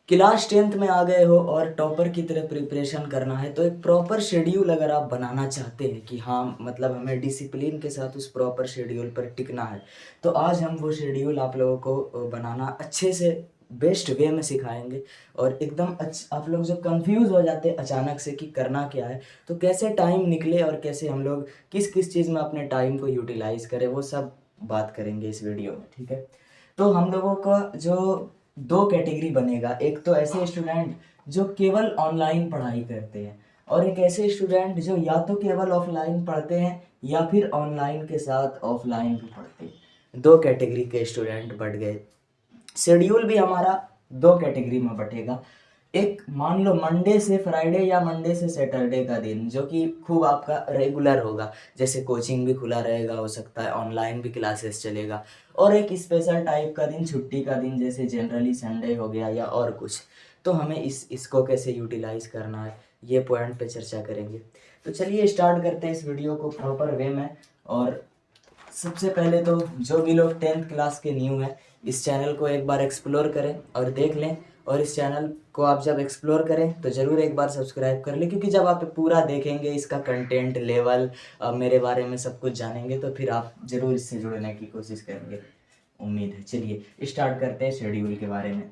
Class 10th में आ गए हो और टॉपर की तरह प्रिपरेशन करना है, तो एक प्रॉपर शेड्यूल अगर आप बनाना चाहते हैं कि हाँ मतलब हमें डिसिप्लिन के साथ उस प्रॉपर शेड्यूल पर टिकना है, तो आज हम वो शेड्यूल आप लोगों को बनाना अच्छे से बेस्ट वे में सिखाएंगे। और एकदम आप लोग जो कंफ्यूज हो जाते हैं अचानक से कि करना क्या है, तो कैसे टाइम निकले और कैसे हम लोग किस किस चीज़ में अपने टाइम को यूटिलाइज करें, वो सब बात करेंगे इस वीडियो में। ठीक है, तो हम लोगों का जो दो कैटेगरी बनेगा, एक तो ऐसे स्टूडेंट जो केवल ऑनलाइन पढ़ाई करते हैं, और एक ऐसे स्टूडेंट जो या तो केवल ऑफलाइन पढ़ते हैं या फिर ऑनलाइन के साथ ऑफलाइन भी पढ़ते हैं। दो कैटेगरी के स्टूडेंट बढ़ गए। शेड्यूल भी हमारा दो कैटेगरी में बटेगा। एक मान लो मंडे से फ्राइडे या मंडे से सैटरडे का दिन जो कि खूब आपका रेगुलर होगा, जैसे कोचिंग भी खुला रहेगा, हो सकता है ऑनलाइन भी क्लासेस चलेगा। और एक स्पेशल टाइप का दिन, छुट्टी का दिन, जैसे जनरली संडे हो गया या और कुछ। तो हमें इसको कैसे यूटिलाइज करना है, ये पॉइंट पे चर्चा करेंगे। तो चलिए स्टार्ट करते हैं इस वीडियो को प्रॉपर वे में। और सबसे पहले तो जो भी लोग 10th क्लास के न्यू हैं, इस चैनल को एक बार एक्सप्लोर करें और देख लें। और इस चैनल को आप जब एक्सप्लोर करें तो ज़रूर एक बार सब्सक्राइब कर लें, क्योंकि जब आप पूरा देखेंगे इसका कंटेंट लेवल, मेरे बारे में सब कुछ जानेंगे, तो फिर आप ज़रूर इससे जुड़ने की कोशिश करेंगे, उम्मीद है। चलिए स्टार्ट करते हैं शेड्यूल के बारे में।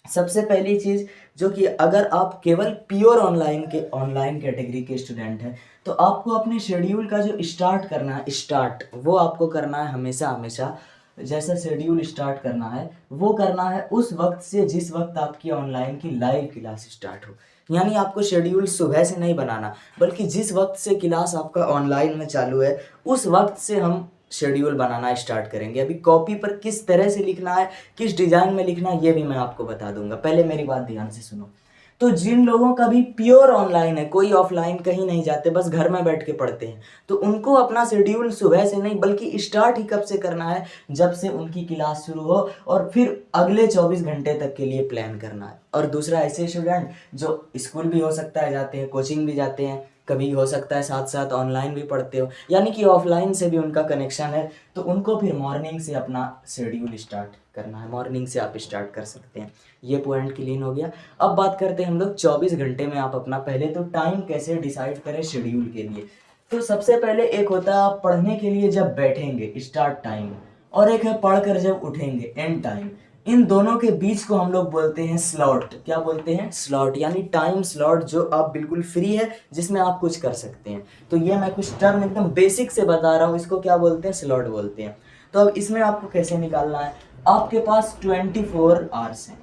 सबसे पहली चीज़ जो कि अगर आप केवल प्योर ऑनलाइन कैटेगरी के स्टूडेंट हैं, तो आपको अपने शेड्यूल का जो स्टार्ट करना है, स्टार्ट वो आपको करना है हमेशा हमेशा जैसा शेड्यूल स्टार्ट करना है वो करना है उस वक्त से जिस वक्त आपकी ऑनलाइन की लाइव क्लास स्टार्ट हो। यानी आपको शेड्यूल सुबह से नहीं बनाना, बल्कि जिस वक्त से क्लास आपका ऑनलाइन में चालू है उस वक्त से हम शेड्यूल बनाना स्टार्ट करेंगे। अभी कॉपी पर किस तरह से लिखना है, किस डिज़ाइन में लिखना है, ये भी मैं आपको बता दूंगा। पहले मेरी बात ध्यान से सुनो। तो जिन लोगों का भी प्योर ऑनलाइन है, कोई ऑफलाइन कहीं नहीं जाते, बस घर में बैठ के पढ़ते हैं, तो उनको अपना शेड्यूल सुबह से नहीं बल्कि स्टार्ट ही कब से करना है, जब से उनकी क्लास शुरू हो, और फिर अगले 24 घंटे तक के लिए प्लान करना है। और दूसरा, ऐसे स्टूडेंट जो स्कूल भी हो सकता है जाते हैं, कोचिंग भी जाते हैं, कभी हो सकता है साथ साथ ऑनलाइन भी पढ़ते हो, यानी कि ऑफलाइन से भी उनका कनेक्शन है, तो उनको फिर मॉर्निंग से अपना शेड्यूल स्टार्ट करना है। मॉर्निंग से आप स्टार्ट कर सकते हैं। ये पॉइंट क्लीन हो गया। अब बात करते हैं हम लोग 24 घंटे में आप अपना पहले तो टाइम कैसे डिसाइड करें शेड्यूल के लिए। तो सबसे पहले एक होता है आप पढ़ने के लिए जब बैठेंगे, स्टार्ट टाइम, और एक है पढ़कर जब उठेंगे, एंड टाइम। इन दोनों के बीच को हम लोग बोलते हैं स्लॉट। क्या बोलते हैं? स्लॉट, यानी टाइम स्लॉट जो आप बिल्कुल फ्री है, जिसमें आप कुछ कर सकते हैं। तो ये मैं कुछ टर्म एकदम बेसिक से बता रहा हूँ, इसको क्या बोलते हैं? स्लॉट बोलते हैं। तो अब इसमें आपको कैसे निकालना है? आपके पास 24 आवर्स हैं।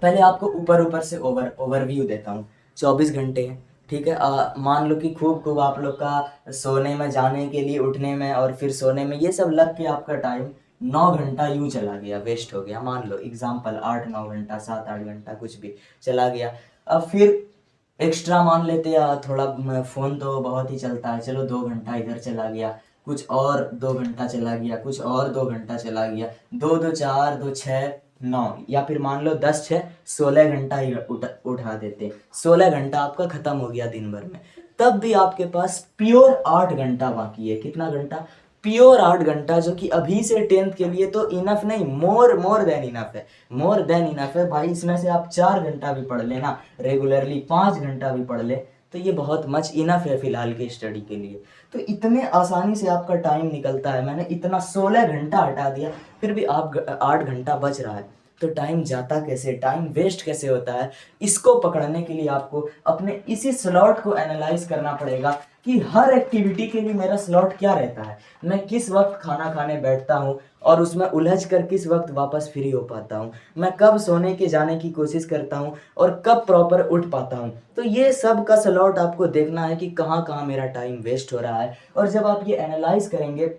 पहले आपको ऊपर ऊपर से ओवरव्यू देता हूँ। 24 घंटे हैं, ठीक है। मान लो कि खूब खूब आप लोग का सोने में, जाने के लिए, उठने में और फिर सोने में, ये सब लग के आपका टाइम 9 घंटा यूँ चला गया, वेस्ट हो गया। मान लो एग्जाम्पल 8-9 घंटा, 7-8 घंटा कुछ भी चला गया। अब फिर एक्स्ट्रा मान लेते हैं थोड़ा, फ़ोन तो बहुत ही चलता है, चलो 2 घंटा इधर चला गया, कुछ और 2 घंटा चला गया, कुछ और 2 घंटा चला गया, 2 2 4 2 6 9, या फिर मान लो 10 6 16 घंटा ही उठा देते। 16 घंटा आपका खत्म हो गया दिन भर में। तब भी आपके पास प्योर 8 घंटा बाकी है। कितना घंटा? प्योर 8 घंटा, जो कि अभी से 10th के लिए तो इनफ नहीं, मोर देन इनफ है। मोर देन इनफ है भाई। इसमें से आप 4 घंटा भी पढ़ लेना रेगुलरली, 5 घंटा भी पढ़ ले, तो ये बहुत मच इनफ है फिलहाल के स्टडी के लिए। तो इतने आसानी से आपका टाइम निकलता है। मैंने इतना 16 घंटा हटा दिया, फिर भी आप 8 घंटा बच रहा है। तो टाइम जाता कैसे, टाइम वेस्ट कैसे होता है, इसको पकड़ने के लिए आपको अपने इसी स्लॉट को एनालाइज करना पड़ेगा कि हर एक्टिविटी के लिए मेरा स्लॉट क्या रहता है। मैं किस वक्त खाना खाने बैठता हूँ और उसमें उलझ कर किस वक्त वापस फ्री हो पाता हूँ, मैं कब सोने के जाने की कोशिश करता हूँ और कब प्रॉपर उठ पाता हूँ। तो ये सब का स्लॉट आपको देखना है कि कहाँ कहाँ मेरा टाइम वेस्ट हो रहा है। और जब आप ये एनालाइज करेंगे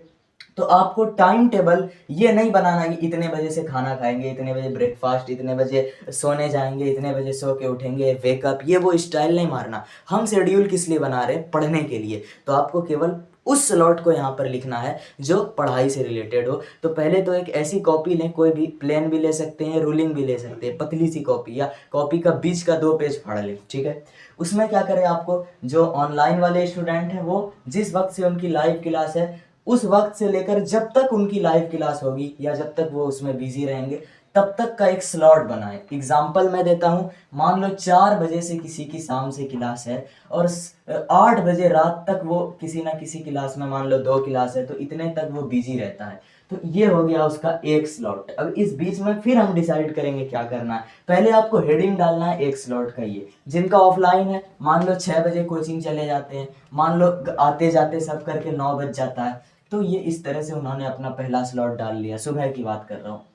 तो आपको टाइम टेबल ये नहीं बनाना कि इतने बजे से खाना खाएंगे, इतने बजे ब्रेकफास्ट, इतने बजे सोने जाएंगे, इतने बजे सो के उठेंगे, वेकअप, ये वो स्टाइल नहीं मारना। हम शेड्यूल किस लिए बना रहे हैं? पढ़ने के लिए। तो आपको केवल उस स्लॉट को यहाँ पर लिखना है जो पढ़ाई से रिलेटेड हो। तो पहले तो एक ऐसी कॉपी लें, कोई भी प्लेन भी ले सकते हैं, रूलिंग भी ले सकते हैं, पतली सी कॉपी, या कॉपी का बीच का 2 पेज फाड़ लें, ठीक है। उसमें क्या करें, आपको जो ऑनलाइन वाले स्टूडेंट हैं वो जिस वक्त से उनकी लाइव क्लास है, उस वक्त से लेकर जब तक उनकी लाइव क्लास होगी या जब तक वो उसमें बिजी रहेंगे, तब तक का एक स्लॉट बनाएं। एग्जाम्पल मैं देता हूँ, मान लो 4 बजे से किसी की शाम से क्लास है और 8 बजे रात तक वो किसी ना किसी क्लास में, मान लो 2 क्लास है तो इतने तक वो बिजी रहता है। तो ये हो गया उसका एक स्लॉट। अब इस बीच में फिर हम डिसाइड करेंगे क्या करना है। पहले आपको हेडिंग डालना है एक स्लॉट का ये, जिनका ऑफलाइन है मान लो 6 बजे कोचिंग चले जाते हैं, मान लो आते जाते सब करके 9 बज जाता है, तो ये इस तरह से उन्होंने अपना पहला स्लॉट डाल लिया, सुबह की बात कर रहा हूँ।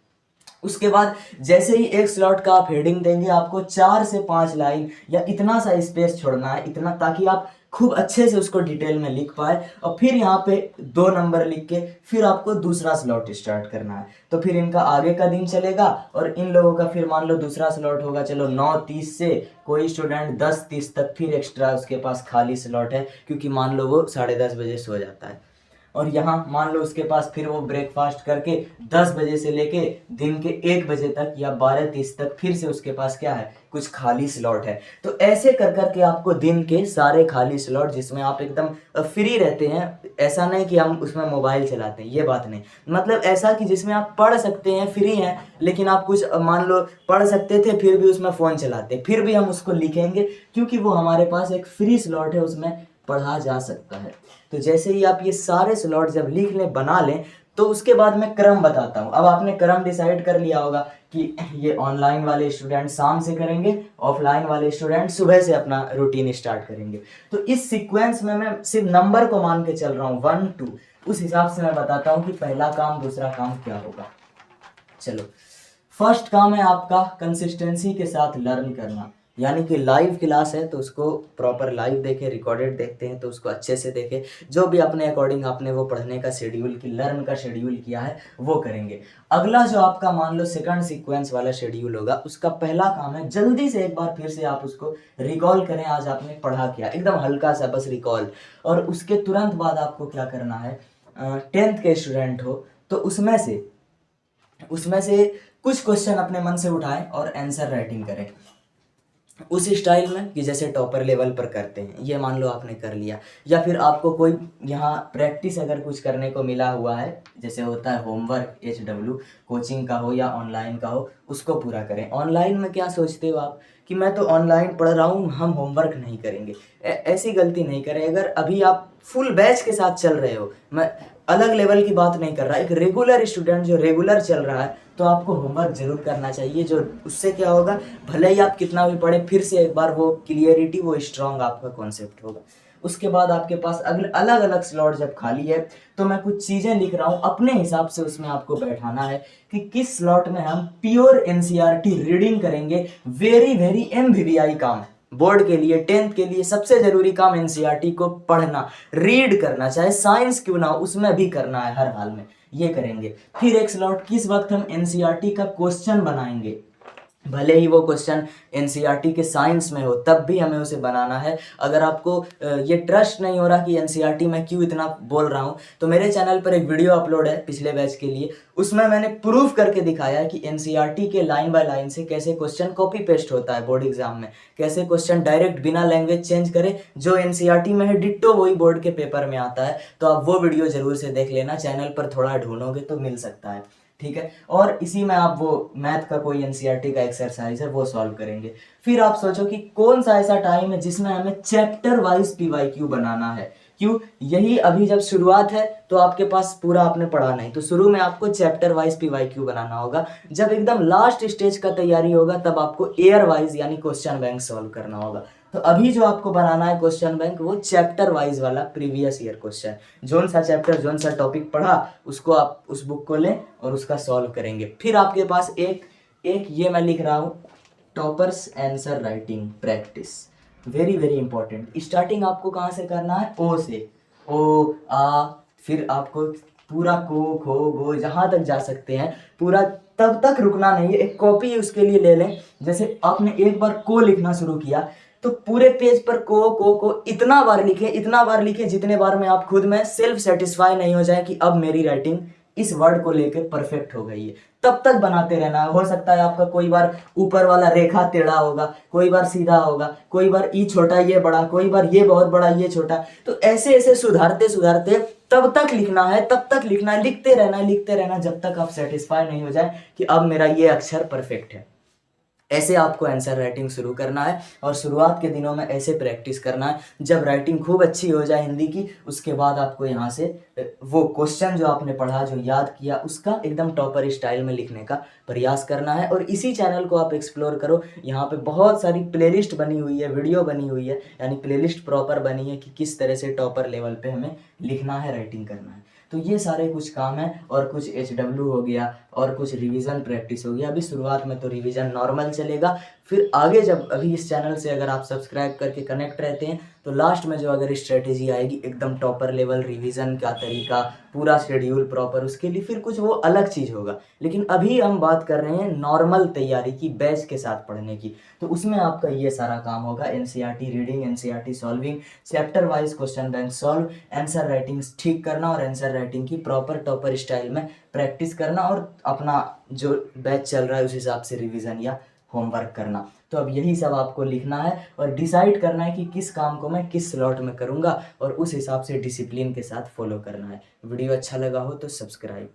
उसके बाद जैसे ही एक स्लॉट का आप हेडिंग देंगे, आपको 4 से 5 लाइन या इतना सा स्पेस छोड़ना है, इतना, ताकि आप खूब अच्छे से उसको डिटेल में लिख पाए। और फिर यहाँ पे 2 नंबर लिख के फिर आपको दूसरा स्लॉट स्टार्ट करना है। तो फिर इनका आगे का दिन चलेगा और इन लोगों का फिर मान लो दूसरा स्लॉट होगा, चलो 9:30 से कोई स्टूडेंट 10:30 तक फिर एक्स्ट्रा उसके पास खाली स्लॉट है, क्योंकि मान लो वो 10:30 बजे सो जाता है। और यहाँ मान लो उसके पास फिर वो ब्रेकफास्ट करके 10 बजे से लेके दिन के 1 बजे तक या 12:30 तक फिर से उसके पास क्या है, कुछ खाली स्लॉट है। तो ऐसे कर करके आपको दिन के सारे खाली स्लॉट जिसमें आप एकदम फ्री रहते हैं, ऐसा नहीं कि हम उसमें मोबाइल चलाते हैं, ये बात नहीं, मतलब ऐसा कि जिसमें आप पढ़ सकते हैं, फ्री हैं, लेकिन आप कुछ मान लो पढ़ सकते थे फिर भी उसमें फ़ोन चलाते, फिर भी हम उसको लिखेंगे क्योंकि वो हमारे पास एक फ्री स्लॉट है, उसमें पढ़ा जा सकता है। तो जैसे ही आप ये सारे स्लॉट जब लिख लें, बना लें, तो उसके बाद मैं क्रम बताता हूँ। अब आपने क्रम डिसाइड कर लिया होगा कि ये ऑनलाइन वाले स्टूडेंट शाम से करेंगे, ऑफलाइन वाले स्टूडेंट सुबह से अपना रूटीन स्टार्ट करेंगे। तो इस सीक्वेंस में मैं सिर्फ नंबर को मान के चल रहा हूँ 1 2, उस हिसाब से मैं बताता हूँ कि पहला काम दूसरा काम क्या होगा। चलो, फर्स्ट काम है आपका कंसिस्टेंसी के साथ लर्न करना, यानी कि लाइव क्लास है तो उसको प्रॉपर लाइव देखें, रिकॉर्डेड देखते हैं तो उसको अच्छे से देखें, जो भी अपने अकॉर्डिंग आपने वो पढ़ने का शेड्यूल की लर्न का शेड्यूल किया है वो करेंगे। अगला जो आपका मान लो सेकंड सीक्वेंस वाला शेड्यूल होगा, उसका पहला काम है जल्दी से एक बार फिर से आप उसको रिकॉल करें, आज आपने पढ़ा क्या, एकदम हल्का सा बस रिकॉल। और उसके तुरंत बाद आपको क्या करना है, 10th के स्टूडेंट हो तो उसमें से कुछ क्वेश्चन अपने मन से उठाएं और आंसर राइटिंग करें उस स्टाइल में कि जैसे टॉपर लेवल पर करते हैं। ये मान लो आपने कर लिया, या फिर आपको कोई यहाँ प्रैक्टिस अगर कुछ करने को मिला हुआ है, जैसे होता है होमवर्क HW, कोचिंग का हो या ऑनलाइन का हो, उसको पूरा करें। ऑनलाइन में क्या सोचते हो आप कि मैं तो ऑनलाइन पढ़ रहा हूँ, हम होमवर्क नहीं करेंगे, ऐसी गलती नहीं करें। अगर अभी आप फुल बैच के साथ चल रहे हो, मैं अलग लेवल की बात नहीं कर रहा, एक रेगुलर स्टूडेंट जो रेगुलर चल रहा है, तो आपको होमवर्क जरूर करना चाहिए। जो उससे क्या होगा, भले ही आप कितना भी पढ़े, फिर से एक बार वो क्लियरिटी, वो स्ट्रांग आपका कॉन्सेप्ट होगा। उसके बाद आपके पास अगले अलग अलग स्लॉट जब खाली है, तो मैं कुछ चीज़ें लिख रहा हूँ अपने हिसाब से, उसमें आपको बैठाना है कि किस स्लॉट में हम प्योर NCERT रीडिंग करेंगे। वेरी वेरी MVVI काम बोर्ड के लिए, 10th के लिए सबसे जरूरी काम NCERT को पढ़ना, रीड करना, चाहे साइंस क्यों ना हो उसमें भी करना है, हर हाल में ये करेंगे। फिर एक स्लॉट किस वक्त हम NCERT का क्वेश्चन बनाएंगे, भले ही वो क्वेश्चन NCERT के साइंस में हो तब भी हमें उसे बनाना है। अगर आपको ये ट्रस्ट नहीं हो रहा कि NCERT में क्यों इतना बोल रहा हूँ, तो मेरे चैनल पर एक वीडियो अपलोड है पिछले बैच के लिए, उसमें मैंने प्रूफ करके दिखाया है कि NCERT के लाइन बाय लाइन से कैसे क्वेश्चन कॉपी पेस्ट होता है बोर्ड एग्जाम में, कैसे क्वेश्चन डायरेक्ट बिना लैंग्वेज चेंज करे जो NCERT में है डिट्टो वही बोर्ड के पेपर में आता है। तो आप वो वीडियो जरूर से देख लेना, चैनल पर थोड़ा ढूंढोगे तो मिल सकता है, ठीक है। और इसी में आप वो मैथ का कोई NCERT का एक्सरसाइज है वो सॉल्व करेंगे। फिर आप सोचो कि कौन सा ऐसा टाइम है जिसमें हमें चैप्टर वाइज PYQ बनाना है। क्यों, यही अभी जब शुरुआत है तो आपके पास पूरा आपने पढ़ा नहीं, तो शुरू में आपको चैप्टर वाइज PYQ बनाना होगा। जब एकदम लास्ट स्टेज का तैयारी होगा तब आपको एयर वाइज यानी क्वेश्चन बैंक सॉल्व करना होगा। तो अभी जो आपको बनाना है क्वेश्चन बैंक, वो चैप्टर वाइज वाला प्रीवियस ईयर क्वेश्चन, जोन सा चैप्टर जोन सा टॉपिक पढ़ा उसको आप उस बुक को लें और उसका सॉल्व करेंगे। फिर आपके पास एक ये मैं लिख रहा हूँ, toppers answer writing practice, very very important. Starting आपको कहाँ से करना है, O से, O आ, फिर आपको पूरा को खो गो जहाँ तक जा सकते हैं पूरा, तब तक रुकना नहीं है। एक कॉपी उसके लिए ले लें, जैसे आपने एक बार को लिखना शुरू किया तो पूरे पेज पर को इतना बार लिखें जितने बार में आप खुद में सेल्फ सेटिस्फाई नहीं हो जाए कि अब मेरी राइटिंग इस वर्ड को लेके परफेक्ट हो गई है, तब तक बनाते रहना है। हो सकता है आपका कोई बार ऊपर वाला रेखा टेढ़ा होगा, कोई बार सीधा होगा, कोई बार ई छोटा ये बड़ा, कोई बार ये बहुत बड़ा ये छोटा, तो ऐसे ऐसे सुधारते सुधारते तब तक लिखना है, तब तक लिखना है, लिखते रहना है, लिखते रहना, जब तक आप सेटिस्फाई नहीं हो जाए कि अब मेरा ये अक्षर परफेक्ट है। ऐसे आपको आंसर राइटिंग शुरू करना है और शुरुआत के दिनों में ऐसे प्रैक्टिस करना है। जब राइटिंग खूब अच्छी हो जाए हिंदी की, उसके बाद आपको यहाँ से वो क्वेश्चन जो आपने पढ़ा, जो याद किया, उसका एकदम टॉपर स्टाइल में लिखने का प्रयास करना है। और इसी चैनल को आप एक्सप्लोर करो, यहाँ पे बहुत सारी प्लेलिस्ट बनी हुई है, वीडियो बनी हुई है, यानी प्लेलिस्ट प्रॉपर बनी है कि किस तरह से टॉपर लेवल पे हमें लिखना है, राइटिंग करना है। तो ये सारे कुछ काम हैं, और कुछ HW हो गया और कुछ रिवीजन प्रैक्टिस हो गया। अभी शुरुआत में तो रिवीजन नॉर्मल चलेगा, फिर आगे जब अभी इस चैनल से अगर आप सब्सक्राइब करके कनेक्ट रहते हैं तो लास्ट में जो अगर स्ट्रेटेजी आएगी एकदम टॉपर लेवल रिवीजन का तरीका, पूरा शेड्यूल प्रॉपर, उसके लिए फिर कुछ वो अलग चीज़ होगा। लेकिन अभी हम बात कर रहे हैं नॉर्मल तैयारी की, बैच के साथ पढ़ने की, तो उसमें आपका ये सारा काम होगा। NCERT reading, NCERT solving, chapter wise question bank solve, answer writing ठीक करना और आंसर राइटिंग की प्रॉपर टॉपर स्टाइल में प्रैक्टिस करना, और अपना जो बैच चल रहा है उस हिसाब से रिवीजन या होमवर्क करना। तो अब यही सब आपको लिखना है और डिसाइड करना है कि किस काम को मैं किस स्लॉट में करूँगा, और उस हिसाब से डिसिप्लिन के साथ फॉलो करना है। वीडियो अच्छा लगा हो तो सब्सक्राइब।